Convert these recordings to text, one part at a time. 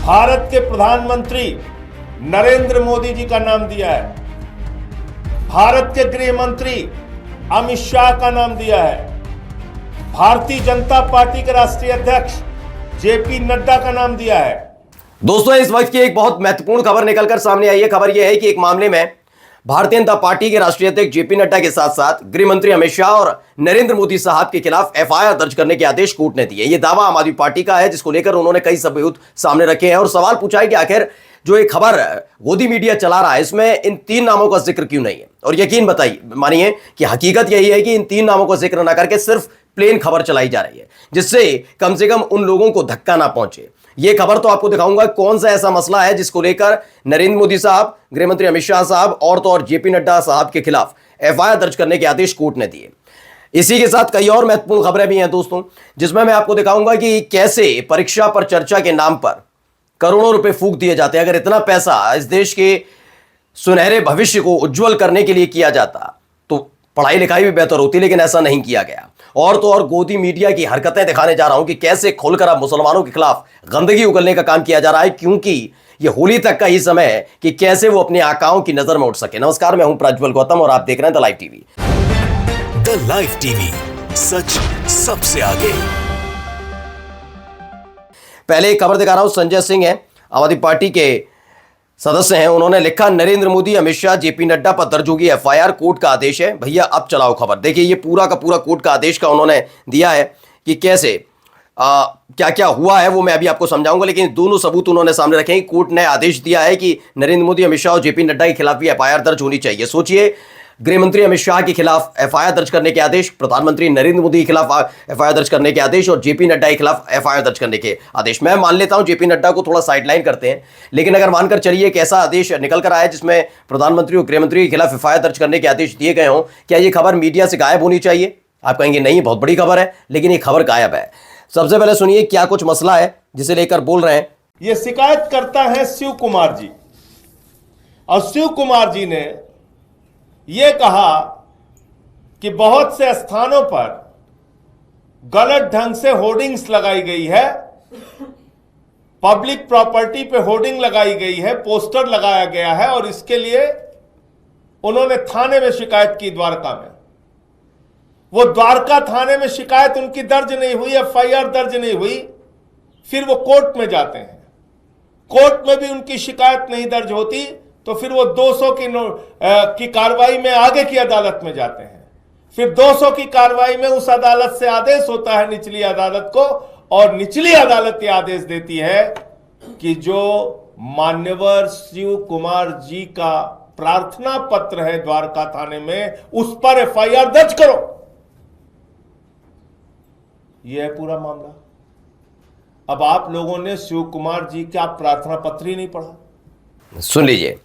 भारत के प्रधानमंत्री नरेंद्र मोदी जी का नाम दिया है, भारत के गृह मंत्री अमित शाह का नाम दिया है, भारतीय जनता पार्टी के राष्ट्रीय अध्यक्ष जेपी नड्डा का नाम दिया है। दोस्तों, इस वक्त की एक बहुत महत्वपूर्ण खबर निकलकर सामने आई है। खबर यह है कि एक मामले में भारतीय जनता पार्टी के राष्ट्रीय अध्यक्ष जेपी नड्डा के साथ साथ गृह मंत्री अमित शाह और नरेंद्र मोदी साहब के खिलाफ एफआईआर दर्ज करने के आदेश कोर्ट ने दिए। यह दावा आम आदमी पार्टी का है, जिसको लेकर उन्होंने कई सबूत सामने रखे हैं और सवाल पूछा है कि आखिर जो एक खबर गोदी मीडिया चला रहा है, इसमें इन तीन नामों का जिक्र क्यों नहीं है। और यकीन मानिए कि हकीकत यही है कि इन तीन नामों का जिक्र न करके सिर्फ प्लेन खबर चलाई जा रही है, जिससे कम से कम उन लोगों को धक्का ना पहुंचे। यह खबर तो आपको दिखाऊंगा कौन सा ऐसा मसला है जिसको लेकर नरेंद्र मोदी साहब, गृह मंत्री अमित शाह साहब और तो और जेपी नड्डा साहब के खिलाफ एफआईआर दर्ज करने के आदेश कोर्ट ने दिए। इसी के साथ कई और महत्वपूर्ण खबरें भी हैं दोस्तों, जिसमें मैं आपको दिखाऊंगा कि कैसे परीक्षा पर चर्चा के नाम पर करोड़ों रुपए फूंक दिए जाते हैं। अगर इतना पैसा इस देश के सुनहरे भविष्य को उज्जवल करने के लिए किया जाता तो पढ़ाई लिखाई भी बेहतर होती, लेकिन ऐसा नहीं किया गया। और तो और गोदी मीडिया की हरकतें दिखाने जा रहा हूं कि कैसे खोलकर अब मुसलमानों के खिलाफ गंदगी उगलने का काम किया जा रहा है, क्योंकि यह होली तक का ही समय है कि कैसे वो अपने आकाओं की नजर में उठ सके। नमस्कार, मैं हूं प्रज्वल गौतम और आप देख रहे हैं the live TV. The live TV, सच सबसे आगे। पहले एक खबर दिखा रहा हूं। संजय सिंह है, आम आदमी पार्टी के सदस्य हैं, उन्होंने लिखा नरेंद्र मोदी, अमित शाह, जेपी नड्डा पर दर्ज होगी एफआईआर, कोर्ट का आदेश है। भैया अब चलाओ खबर। देखिए, ये पूरा का पूरा कोर्ट का आदेश का उन्होंने दिया है कि कैसे क्या क्या हुआ है, वो मैं अभी आपको समझाऊंगा, लेकिन दोनों सबूत उन्होंने सामने रखे हैं। कोर्ट ने आदेश दिया है कि नरेंद्र मोदी, अमित शाह और जेपी नड्डा के खिलाफ भी एफआईआर दर्ज होनी चाहिए। सोचिए, गृह मंत्री अमित शाह के खिलाफ एफआईआर दर्ज करने के आदेश, प्रधानमंत्री नरेंद्र मोदी के खिलाफ एफआईआर दर्ज करने के आदेश और जेपी नड्डा के खिलाफ एफआईआर दर्ज करने के आदेश। मैं मान लेता हूं जेपी नड्डा को थोड़ा साइडलाइन करते हैं, लेकिन अगर मानकर चलिए कि ऐसा आदेश निकल कर आया जिसमें प्रधानमंत्री और गृह मंत्री के खिलाफ एफआईआर दर्ज करने के आदेश दिए गए हों, क्या यह खबर मीडिया से गायब होनी चाहिए? आप कहेंगे नहीं, बहुत बड़ी खबर है, लेकिन ये खबर गायब है। सबसे पहले सुनिए क्या कुछ मसला है जिसे लेकर बोल रहे हैं। ये शिकायत करता है शिव कुमार जी, और शिव कुमार जी ने यह कहा कि बहुत से स्थानों पर गलत ढंग से होर्डिंग्स लगाई गई है, पब्लिक प्रॉपर्टी पे होर्डिंग लगाई गई है, पोस्टर लगाया गया है, और इसके लिए उन्होंने थाने में शिकायत की। द्वारका में, वो द्वारका थाने में शिकायत उनकी दर्ज नहीं हुई, एफआईआर दर्ज नहीं हुई। फिर वो कोर्ट में जाते हैं, कोर्ट में भी उनकी शिकायत नहीं दर्ज होती, तो फिर वो 200 की कार्रवाई में आगे की अदालत में जाते हैं। फिर 200 की कार्रवाई में उस अदालत से आदेश होता है निचली अदालत को, और निचली अदालत ये आदेश देती है कि जो मान्यवर शिव कुमार जी का प्रार्थना पत्र है द्वारका थाने में, उस पर एफआईआर दर्ज करो। यह है पूरा मामला। अब आप लोगों ने शिव कुमार जी का प्रार्थना पत्र ही नहीं पढ़ा। सुन लीजिए,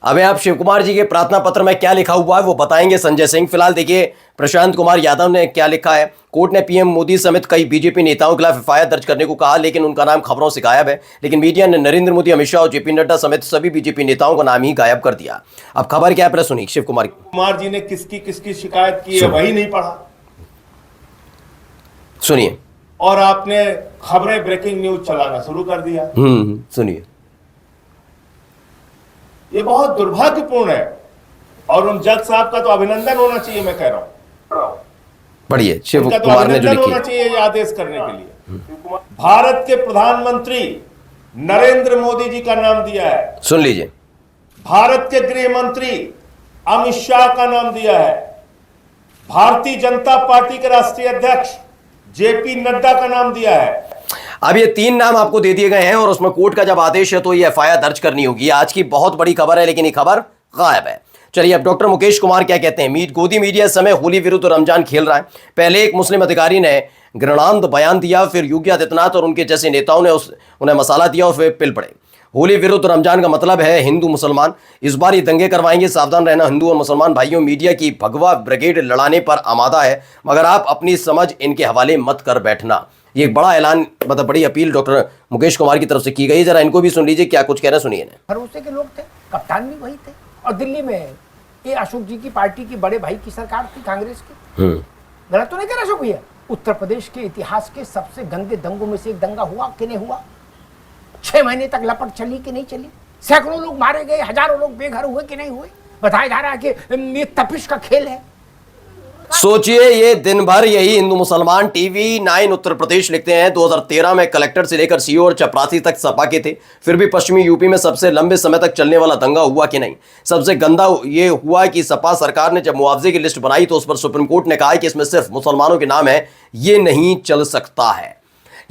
अब आप शिव कुमार जी के प्रार्थना पत्र में क्या लिखा हुआ है वो बताएंगे संजय सिंह। फिलहाल देखिए प्रशांत कुमार यादव ने क्या लिखा है। कोर्ट ने पीएम मोदी समेत कई बीजेपी नेताओं के खिलाफ एफआईआर दर्ज करने को कहा, लेकिन उनका नाम खबरों से गायब है। लेकिन मीडिया ने नरेंद्र मोदी, अमित शाह और जेपी नड्डा समेत सभी बीजेपी नेताओं का नाम ही गायब कर दिया। अब खबर क्या है, सुनिए। शिव कुमार जी ने किसकी किसकी शिकायत की है वही नहीं पढ़ा, सुनिए। और आपने खबरें ब्रेकिंग न्यूज चलाना शुरू कर दिया। सुनिए। ये बहुत दुर्भाग्यपूर्ण है, और उन जज साहब का तो अभिनंदन होना चाहिए। मैं कह रहा हूं, बढ़िए, शिव कुमार ने जो लिखी होना चाहिए ये आदेश करने के लिए। भारत के प्रधानमंत्री नरेंद्र मोदी जी का नाम दिया है, सुन लीजिए। भारत के गृह मंत्री अमित शाह का नाम दिया है, भारतीय जनता पार्टी के राष्ट्रीय अध्यक्ष जेपी नड्डा का नाम दिया है। अब ये तीन नाम आपको दे दिए गए हैं, और उसमें कोर्ट का जब आदेश है तो ये एफआईआर दर्ज करनी होगी। आज की बहुत बड़ी खबर है, लेकिन ये खबर गायब है। चलिए, अब डॉक्टर मुकेश कुमार क्या कहते हैं। गोदी मीडिया इस समय होली विरुद्ध रमजान खेल रहा है। पहले एक मुस्लिम अधिकारी ने घृणांत बयान दिया, फिर योगी आदित्यनाथ और उनके जैसे नेताओं ने उन्हें मसाला दिया और फिर पिल पड़े। होली विरुद्ध रमजान का मतलब है हिंदू मुसलमान। इस बार ये दंगे करवाएंगे, सावधान रहना हिंदू और मुसलमान भाइयों। मीडिया की भगवा ब्रिगेड लड़ाने पर आमादा है, मगर आप अपनी समझ इनके हवाले मत कर बैठना। ये एक बड़ा ऐलान, मतलब बड़ी अपील डॉक्टर मुकेश कुमार की तरफ से की गई। जरा इनको भी सुन लीजिए क्या कुछ कह रहे हैं, सुनिए। भरोसे के लोग थे, कप्तान भी वही थे, और दिल्ली में ये अशोक जी की पार्टी की बड़े भाई की सरकार थी, कांग्रेस की। गलत तो नहीं कह रहा अशोक भैया? उत्तर प्रदेश के इतिहास के सबसे गंदे दंगों में से एक दंगा हुआ कि नहीं हुआ? 6 महीने तक लपट चली कि नहीं चली? सैकड़ों लोग मारे गए, हजारों लोग बेघर हुए कि नहीं हुए? बताया जा रहा है कि ये तपिश का खेल है। सोचिए, ये दिन भर यही हिंदू मुसलमान टीवी 9 उत्तर प्रदेश लिखते हैं 2013 में कलेक्टर से लेकर सीओ और चपरासी तक सपा के थे, फिर भी पश्चिमी यूपी में सबसे लंबे समय तक चलने वाला दंगा हुआ कि नहीं। सबसे गंदा ये हुआ कि सपा सरकार ने जब मुआवजे की लिस्ट बनाई तो उस पर सुप्रीम कोर्ट ने कहा कि इसमें सिर्फ मुसलमानों के नाम है, ये नहीं चल सकता है।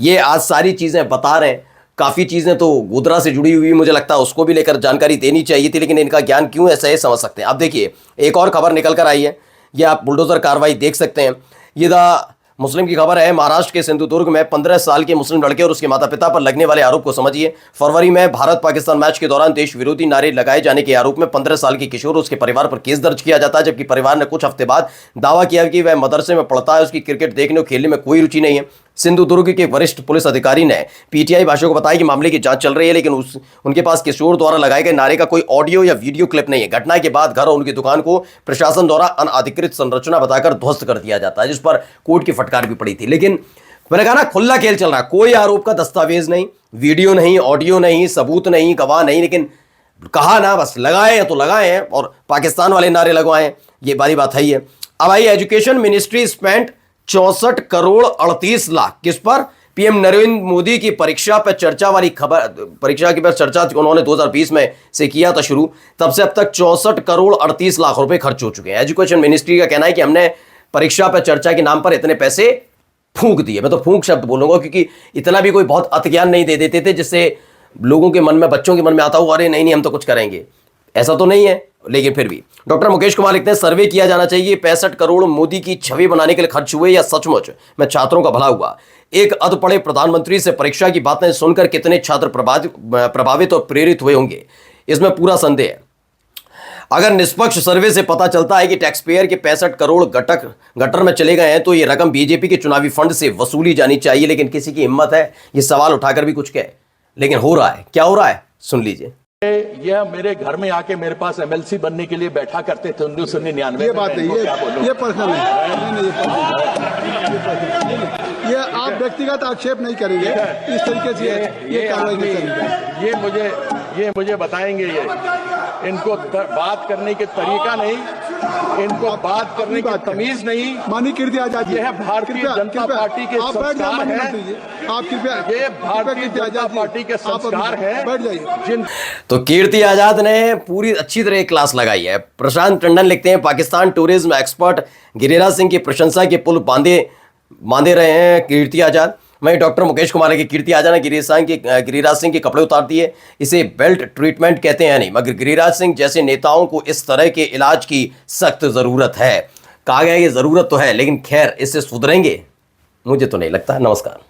ये आज सारी चीजें बता रहे हैं, काफी चीजें तो गोधरा से जुड़ी हुई मुझे लगता है उसको भी लेकर जानकारी देनी चाहिए थी, लेकिन इनका ज्ञान क्यों ऐसा है समझ सकते हैं। अब देखिए, एक और खबर निकल कर आई है, ये आप बुलडोजर कार्रवाई देख सकते हैं। ये द मुस्लिम की खबर है। महाराष्ट्र के सिंधुदुर्ग में 15 साल के मुस्लिम लड़के और उसके माता पिता पर लगने वाले आरोप को समझिए। फरवरी में भारत पाकिस्तान मैच के दौरान देश विरोधी नारे लगाए जाने के आरोप में 15 साल के किशोर और उसके परिवार पर केस दर्ज किया जाता है, जबकि परिवार ने कुछ हफ्ते बाद दावा किया कि वह मदरसे में पढ़ता है, उसकी क्रिकेट देखने और खेलने में कोई रुचि नहीं है। सिंधुदुर्ग के वरिष्ठ पुलिस अधिकारी ने पीटीआई भाषा को बताया कि मामले की जांच चल रही है, लेकिन उनके पास किशोर द्वारा लगाए गए नारे का कोई ऑडियो या वीडियो क्लिप नहीं है। घटना के बाद घर और उनकी दुकान को प्रशासन द्वारा अनाधिकृत संरचना बताकर ध्वस्त कर दिया जाता है, जिस पर कोर्ट की फटकार भी पड़ी थी। लेकिन मैंने कहा ना, खुला खेल चल रहा है, कोई आरोप का दस्तावेज नहीं, वीडियो नहीं, ऑडियो नहीं, सबूत नहीं, गवाह नहीं, लेकिन कहा ना बस लगाए हैं तो लगाए हैं और पाकिस्तान वाले नारे लगवाए हैं, ये बारी बात है ही है। अब आई, education ministry spent 64 crore 38 lakh किस पर? पीएम नरेंद्र मोदी की परीक्षा पर चर्चा वाली खबर। परीक्षा की पर चर्चा उन्होंने 2020 में से किया था शुरू, तब से अब तक 64 करोड़ 38 लाख रुपए खर्च हो चुके हैं। एजुकेशन मिनिस्ट्री का कहना है कि हमने परीक्षा पर चर्चा के नाम पर इतने पैसे फूंक दिए। मैं तो फूंक शब्द बोलूंगा क्योंकि इतना भी कोई बहुत अतिज्ञान नहीं दे देते थे जिससे लोगों के मन में, बच्चों के मन में आता हो अरे नहीं हम तो कुछ करेंगे, ऐसा तो नहीं है। लेकिन फिर भी डॉक्टर मुकेश कुमार लिखते हैं, सर्वे किया जाना चाहिए 65 करोड़ मोदी की छवि बनाने के लिए खर्च हुए या सचमुच में छात्रों का भला हुआ। एक अधपढ़े प्रधानमंत्री से परीक्षा की बातें सुनकर कितने छात्र प्रभावित और प्रेरित हुए होंगे, इसमें पूरा संदेह है। अगर निष्पक्ष सर्वे से पता चलता है कि टैक्स पेयर के 65 करोड़ गटर में चले गए हैं तो ये रकम बीजेपी के चुनावी फंड से वसूली जानी चाहिए, लेकिन किसी की हिम्मत है ये सवाल उठाकर भी कुछ कहे। लेकिन हो रहा है, क्या हो रहा है सुन लीजिए। यह मेरे घर में आके मेरे पास एमएलसी बनने के लिए बैठा करते थे 1999 ये बात है, ये पर्सनल है, ये आप व्यक्तिगत आक्षेप नहीं करेंगे इस तरीके से ये कार्रवाई नहीं करेंगे। ये मुझे बताएंगे, ये इनको बात करने के तरीका नहीं, इनको बात करने की तमीज नहीं। माननीय कीर्ति आजाद, यह भारतीय जनता पार्टी के संस्कार है। आप कृपया, ये भारतीय जनता पार्टी के संस्कार है। बैठ जाइए। तो कीर्ति आजाद ने पूरी अच्छी तरह क्लास लगाई है। प्रशांत टंडन लिखते हैं, पाकिस्तान टूरिज्म एक्सपर्ट गिरिराज सिंह की प्रशंसा के पुल बांधे रहे हैं कीर्ति आजाद। वहीं डॉक्टर मुकेश कुमार की कीर्ति आजाद ने गिरिराज सिंह के कपड़े उतार दिए। इसे बेल्ट ट्रीटमेंट कहते हैं नहीं, मगर गिरिराज सिंह जैसे नेताओं को इस तरह के इलाज की सख्त जरूरत है। कहा गया कि जरूरत तो है, लेकिन खैर इससे सुधरेंगे मुझे तो नहीं लगता। नमस्कार।